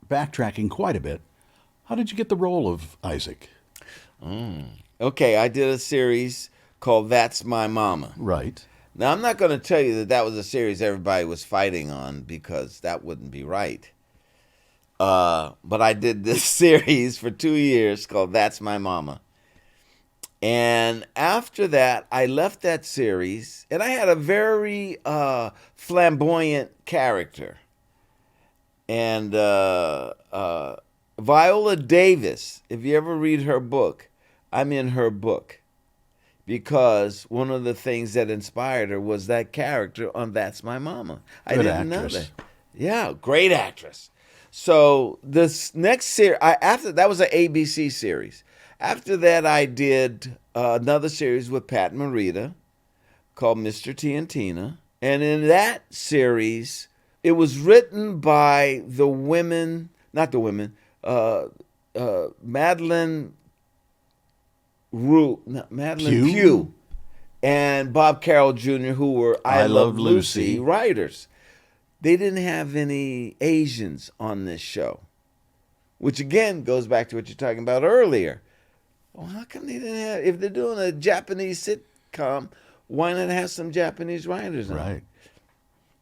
backtracking quite a bit, how did you get the role of Isaac? Okay, I did a series called That's My Mama. Right. Now, I'm not going to tell you that that was a series everybody was fighting on because that wouldn't be right. But I did this series for 2 years called That's My Mama. And after that, I left that series, and I had a very flamboyant character. And Viola Davis, if you ever read her book, I'm in her book because one of the things that inspired her was that character on That's My Mama. I Good didn't know actress. that. Yeah, great actress. So this next series, after that was an ABC series. After that, I did another series with Pat Morita called Mr. T and Tina. And in that series, it was written by the women, not the women, Madeline Pugh and Bob Carroll Jr., who were I Love Lucy writers. They didn't have any Asians on this show, which again goes back to what you're talking about earlier. Well, how come they didn't have, if they're doing a Japanese sitcom, why not have some Japanese writers on it? Right.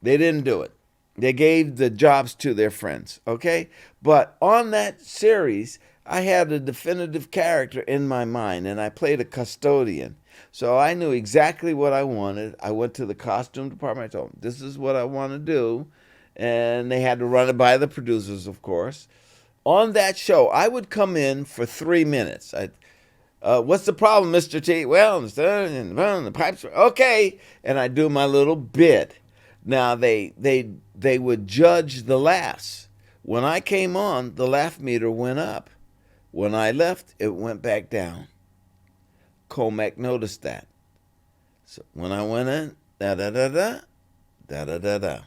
They didn't do it. They gave the jobs to their friends, okay? But on that series, I had a definitive character in my mind, and I played a custodian. So I knew exactly what I wanted. I went to the costume department. I told them, this is what I want to do. And they had to run it by the producers, of course. On that show, I would come in for 3 minutes. What's the problem, Mr. T? Well, the pipes are okay. And I do my little bit. Now, they would judge the laughs. When I came on, the laugh meter went up. When I left, it went back down. Kmetko noticed that. So when I went in, da-da-da-da, da-da-da-da.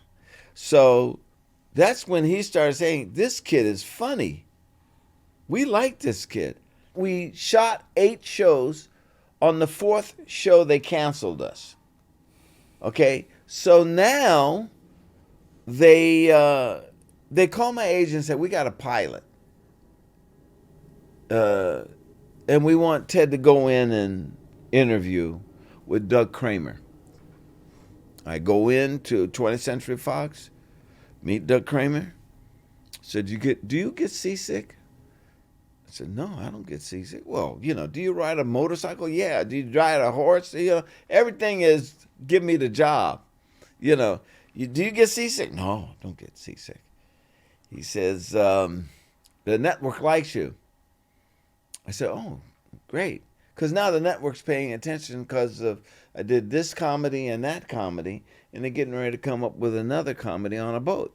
So that's when he started saying, this kid is funny. We like this kid. We shot 8 shows. On the 4th show, they canceled us. Okay? So now they called my agent and said, we got a pilot. And we want Ted to go in and interview with Doug Kramer. I go in to 20th Century Fox, meet Doug Kramer. Said, do you get seasick? I said, no, I don't get seasick. Well, do you ride a motorcycle? Yeah. Do you ride a horse? Everything is give me the job. Do you get seasick? No, don't get seasick. He says, the network likes you. I said, oh, great. Because now the network's paying attention because I did this comedy and that comedy, and they're getting ready to come up with another comedy on a boat.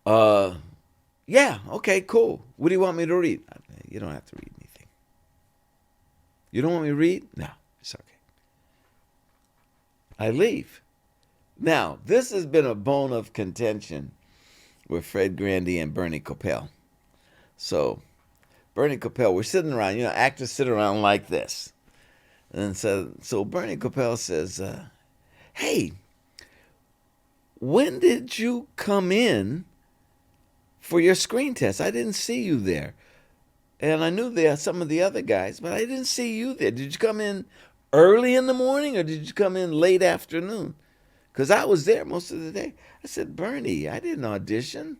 Yeah, okay, cool. What do you want me to read? You don't have to read anything. You don't want me to read? No, it's okay. I leave. Now, this has been a bone of contention with Fred Grandy and Bernie Coppell. So, Bernie Coppell, we're sitting around, actors sit around like this. And so Bernie Coppell says, hey, when did you come in for your screen test? I didn't see you there. And I knew there some of the other guys, but I didn't see you there. Did you come in early in the morning or did you come in late afternoon? Because I was there most of the day. I said, Bernie, I didn't audition.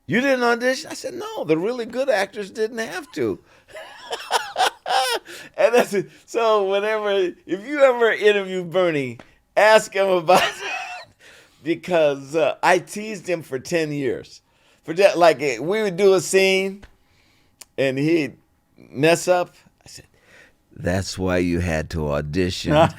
You didn't audition? I said, no, the really good actors didn't have to. And that's it. So if you ever interview Bernie, ask him about that. Because I teased him for 10 years. For that, like we would do a scene and he'd mess up. I said, that's why you had to audition.